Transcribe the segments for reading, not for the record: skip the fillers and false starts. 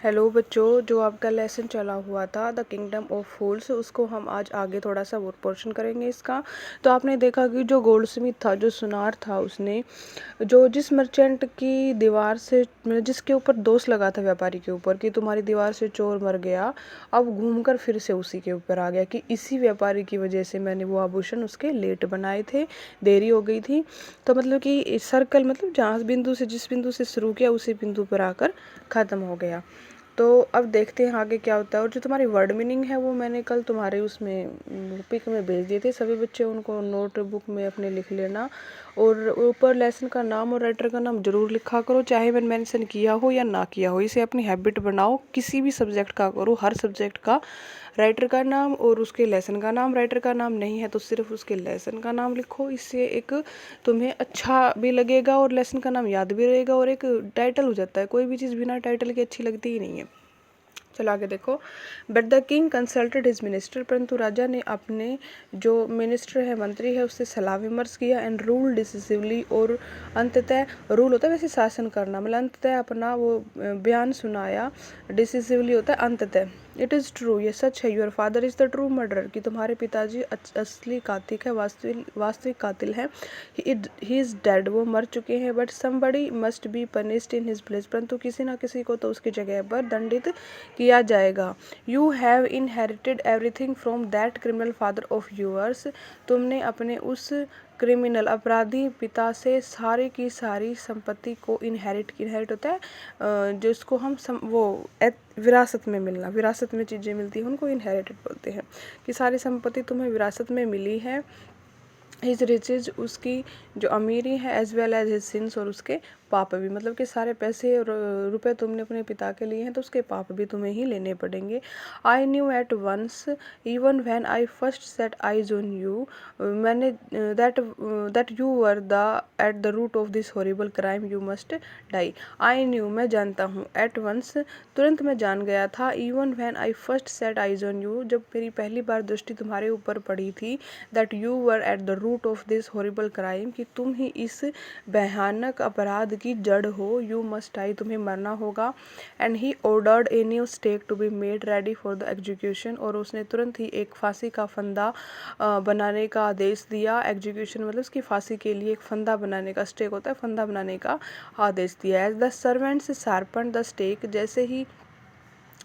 Hello बच्चों, जो आपका लेसन चला हुआ था द किंगडम ऑफ फूल्स, उसको हम आज आगे थोड़ा सा और पोर्शन करेंगे इसका। तो आपने देखा कि जो गोल्ड स्मिथ था, जो सुनार था, उसने जो जिस मर्चेंट की दीवार से मतलब जिसके ऊपर दोष लगा था व्यापारी के ऊपर कि तुम्हारी दीवार से चोर मर गया, अब घूमकर फिर से उसी के ऊपर आ गया कि इसी व्यापारी की वजह से मैंने वो आभूषण उसके लेट बनाए थे, देरी हो गई थी। तो मतलब कि सर्कल मतलब जहाँ बिंदु से जिस बिंदु से शुरू किया उसी बिंदु पर आकर ख़त्म हो गया। तो अब देखते हैं आगे क्या होता है। और जो तुम्हारी वर्ड मीनिंग है वो मैंने कल तुम्हारे उसमें पिक में भेज दिए थे, सभी बच्चे उनको नोटबुक में अपने लिख लेना। और ऊपर लेसन का नाम और राइटर का नाम जरूर लिखा करो, चाहे मैंने मेंशन किया हो या ना किया हो। इसे अपनी हैबिट बनाओ, किसी भी सब्जेक्ट का करो, हर सब्जेक्ट का राइटर का नाम और उसके लेसन का नाम। राइटर का नाम नहीं है तो सिर्फ उसके लेसन का नाम लिखो, इससे एक तुम्हें अच्छा भी लगेगा और लेसन का नाम याद भी रहेगा और एक टाइटल हो जाता है। कोई भी चीज़ बिना टाइटल के अच्छी लगती ही नहीं है। चलो आगे देखो। But the king consulted his minister, परंतु राजा ने अपने जो मिनिस्टर है, मंत्री है, उससे सलाह विमर्श किया। एंड रूल डिसिसिवली, और अंततः रूल होता है वैसे शासन करना, मतलब अंततः अपना वो बयान सुनाया। डिसिसिवली होता है अंततः। इट इज़ ट्रू, ये सच है। Your father is the true murderer, कि तुम्हारे पिताजी असली कातिल है, वास्तविक कातिल है। ही इज़ डेड, वो मर चुके हैं। But somebody must be punished in his place, परंतु किसी ना किसी को तो उसकी जगह पर दंडित किया जाएगा। You have inherited everything from that criminal father of yours, तुमने अपने उस क्रिमिनल अपराधी पिता से सारी की सारी संपत्ति को इनहेरिट होता है जिसको हम विरासत में मिलना, विरासत में चीज़ें मिलती हैं उनको इनहेरिटेड बोलते हैं, कि सारी संपत्ति तुम्हें विरासत में मिली है। हिज रिचेज, उसकी जो अमीरी है, as well as his sins, और उसके पाप भी, मतलब कि सारे पैसे और रुपए तुमने अपने पिता के लिए हैं तो उसके पाप भी तुम्हें ही लेने पड़ेंगे। I knew at once even when I first set eyes on you, मैंने that you were the at the root of this horrible crime, you must die. I knew, मैं जानता हूँ, एट वंस तुरंत मैं जान गया था। Even when I first set eyes on you, जब मेरी पहली बार दृष्टि तुम्हारे ऊपर पड़ी थी। That you were at the root of this horrible crime, कि तुम ही इस भयानक अपराध की जड़ हो। यू मस्ट डाई, तुम्हें मरना होगा। And he ordered a new stake to be made ready for the execution, और उसने तुरंत ही एक फांसी का फंदा बनाने का आदेश दिया। एग्जीक्यूशन मतलब उसकी फांसी के लिए एक फंदा बनाने का, स्टेक होता है, फंदा बनाने का आदेश दिया। As the servants sharpen the stake, जैसे ही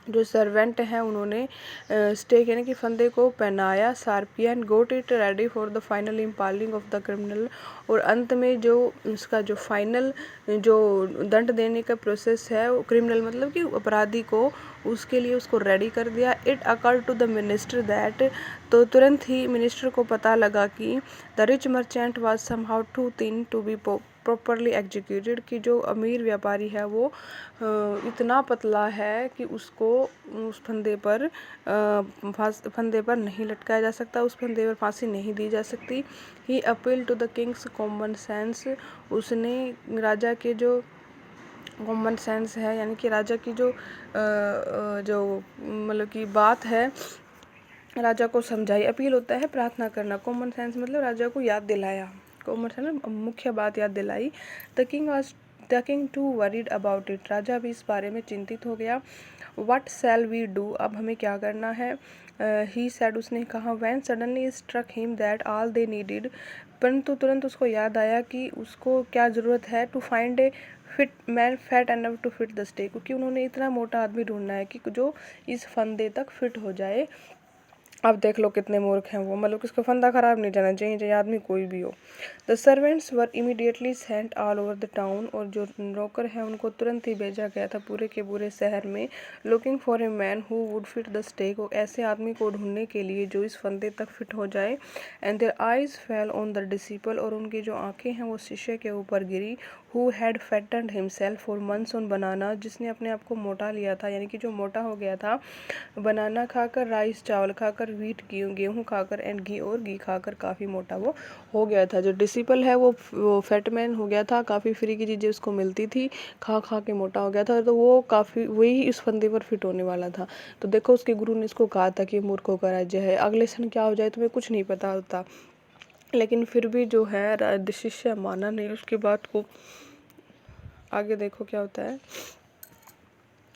जो सर्वेंट हैं उन्होंने स्टेक यानी कि फंदे को पहनाया, sharpen got it ready for the final impaling of the criminal, और अंत में जो उसका जो फाइनल जो दंड देने का प्रोसेस है, वो क्रिमिनल मतलब कि अपराधी को, उसके लिए उसको रेडी कर दिया। It occur to the minister that, तो तुरंत ही मिनिस्टर को पता लगा कि the rich merchant was somehow too thin to be properly executed, कि जो अमीर व्यापारी है वो इतना पतला है कि उसको उस फंदे पर नहीं लटकाया जा सकता, उस फंदे पर फांसी नहीं दी जा सकती। He appeal to the king's common sense, उसने राजा के जो कॉमन सेंस है यानी कि राजा की जो मतलब की बात है, राजा को समझाई। अपील होता है प्रार्थना करना, कॉमन सेंस मतलब राजा को याद दिलाया, कॉमन सेंस मुख्य बात याद दिलाई। The king too worried about it, राजा भी इस बारे में चिंतित हो गया। वट शैल वी डू, अब हमें क्या करना है। ही सैड, उसने कहा। When suddenly struck him that all they needed, परंतु तुरंत उसको याद आया कि उसको क्या ज़रूरत है। To find a fit man fat enough to fit the stake, क्योंकि उन्होंने इतना मोटा आदमी ढूंढना है कि जो इस फंदे तक फिट हो जाए। अब देख लो कितने मूर्ख हैं वो, मतलब कि उसका फंदा खराब नहीं जाना चाहिए, चाहे आदमी कोई भी हो। The servants were immediately sent all over the town, और जो नौकर हैं उनको तुरंत ही भेजा गया था पूरे के पूरे शहर में। Looking for a man who would fit the stake, ऐसे आदमी को ढूंढने के लिए जो इस फंदे तक फिट हो जाए। And their eyes fell on the disciple, और उनकी जो आंखें हैं वो शिष्य के ऊपर गिरी। Who had fattened himself for months on banana, जिसने अपने आप को मोटा लिया था, यानी कि जो मोटा हो गया था बनाना खाकर, राइस चावल खाकर, व्हीट गेहूँ खाकर, एंड घी और घी खाकर काफ़ी मोटा वो हो गया था। जो डिसिपल है वो फैटमैन हो गया था, काफ़ी फ्री की चीज़ें उसको मिलती थी, खा खा के मोटा हो गया था, तो वो काफ़ी वही इस फंदे पर फिट होने वाला था। तो देखो उसके गुरु ने इसको कहा था कि मूर्खों का राज्य है, अगले क्षण क्या हो जाए तुम्हें कुछ नहीं पता होता। लेकिन फिर भी जो है शिष्य माना नहीं उसकी बात को। आगे देखो क्या होता है।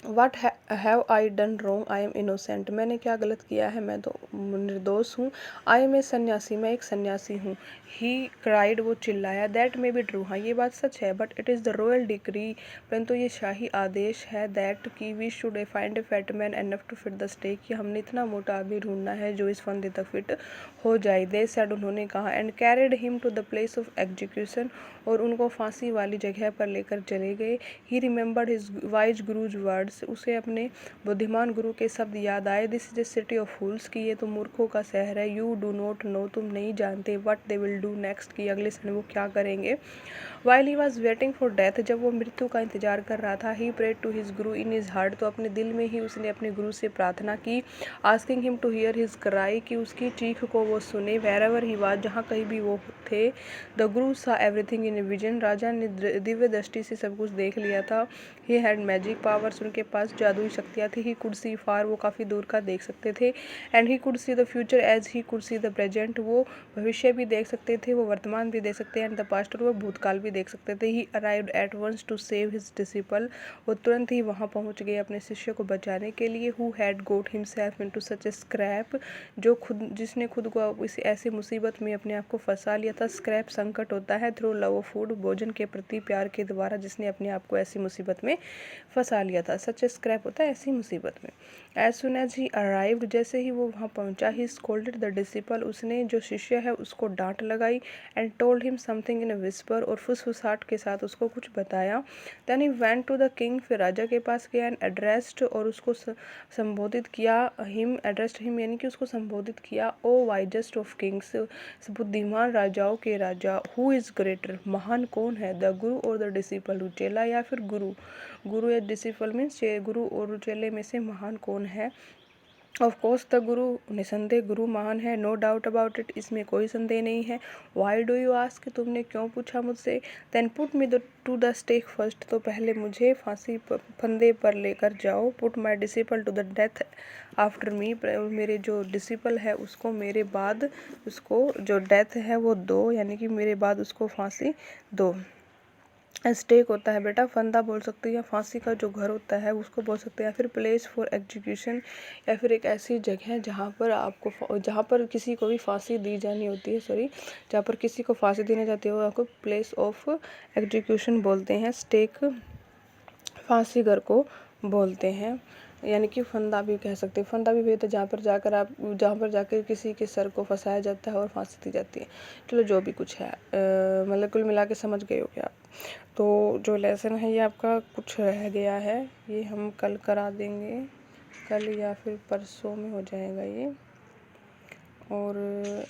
What have I done wrong, I am innocent, मैंने क्या गलत किया है, मैं तो निर्दोष हूँ। आई एम ए सन्यासी, मैं एक सन्यासी हूँ। ही क्राइड, वो चिल्लाया। दैट मे बी ट्रू, हाँ ये बात सच है। But it is the royal decree, परंतु ये शाही आदेश है। दैट कि we should find a fat man enough to fit the stake, कि हमने इतना मोटा आदमी ढूंढना है जो इस फंदे तक फिट हो जाए। दे सेड, उन्होंने कहा। And carried him to the place of execution, और उनको फांसी वाली जगह पर लेकर चले गए। He remembered his wise guru's words, उसे अपने बुद्धिमान गुरु के शब्द याद आए। This is a city of fools, की ये तो मूर्खों का शहर है। यू डू नॉट नो, तुम नहीं जानते। What they will do next, की अगले क्षण वो क्या करेंगे। While he was waiting for death, जब वो मृत्यु का इंतजार कर रहा था। ही prayed to his Guru in his heart, तो अपने दिल में ही उसने अपने गुरु से प्रार्थना की। Asking him to hear his cry, कि उसकी चीख को वो सुने। वेरेवर ही वाज, जहाँ कहीं भी वो थे। द गुरु सा एवरीथिंग इन ए विजन, राजा ने दिव्य दृष्टि से सब कुछ देख लिया था। ही हैड मैजिक पावर्स, उनके पास जादुई शक्तियाँ थी। ही कुड सी फार, वो काफ़ी दूर का देख सकते थे। And he could see the future as he could see the present, वो भविष्य भी देख सकते थे, वो वर्तमान भी देख सकते हैं। एंड द पास्ट, वो भूतकाल भी देख सकते थे। He arrived at once to save his disciple, वो तुरंत ही वहाँ पहुँच गए अपने शिष्य को बचाने के लिए। Who had got himself into such a scrape, जिसने खुद को इस ऐसी मुसीबत में अपने आप को फंसा लिया था। स्क्रैप संकट होता है। थ्रू लव ऑफ फूड, भोजन के प्रति प्यार के द्वारा जिसने अपने आप को ऐसी मुसीबत में फंसा लिया था। सच ए स्क्रैप होता है ऐसी मुसीबत में। As soon as he arrived, जैसे ही वो वहाँ पहुँचा। ही स्कोल्डेड द डिसिपल, उसने जो शिष्य है उसको डांट लगाई। And told him something in a whisper, और फुसफुसाहट के साथ उसको कुछ बताया। Then he went to the king, फिर राजा के पास गया। एंड एड्रेस्ड, और उसको संबोधित किया। हिम एड्रेस्ड हिम, यानी कि उसको संबोधित किया। ओ वाइजेस्ट ऑफ किंग्स, बुद्धिमान राजाओं के राजा। हु इज़ ग्रेटर, महान कौन है। द गुरु और द डिसिपल, चेला या फिर गुरु। गुरु या डिसिपल मीन्स गुरु और चेले में से महान कौन है। ऑफ कोर्स द गुरु, निसंदेह गुरु महान है। नो डाउट अबाउट इट, इसमें कोई संदेह नहीं है। वाई डू यू आस्क, तुमने क्यों पूछा मुझसे। Then put me to the stake first, तो पहले मुझे फांसी फंदे पर लेकर जाओ। Put my disciple to the death after me, मेरे जो डिसिपल है उसको मेरे बाद, उसको जो डेथ है वो दो, यानी कि मेरे बाद उसको फांसी दो। स्टेक होता है बेटा, फंदा बोल सकते हैं, या फांसी का जो घर होता है उसको बोल सकते हैं, या फिर प्लेस फॉर एग्जीक्यूशन, या फिर एक ऐसी जगह जहाँ पर आपको, जहाँ पर किसी को भी फांसी दी जानी होती है, सॉरी, जहाँ पर किसी को फांसी देने जाती है आपको प्लेस ऑफ एग्जीक्यूशन बोलते हैं। स्टेक फांसी घर को बोलते हैं, यानी कि फंदा भी कह सकते हैं। फंदा भी तो जहाँ पर जाकर किसी के सर को फंसाया जाता है और फांसी दी जाती है। चलो जो भी कुछ है, मतलब कुल मिला के समझ गए हो क्या आप। तो जो लेसन है ये आपका कुछ रह गया है, ये हम कल करा देंगे, कल या फिर परसों में हो जाएगा ये। और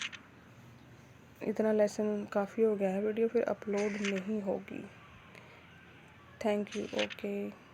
इतना लेसन काफ़ी हो गया है, वीडियो फिर अपलोड नहीं होगी। Thank you, okay.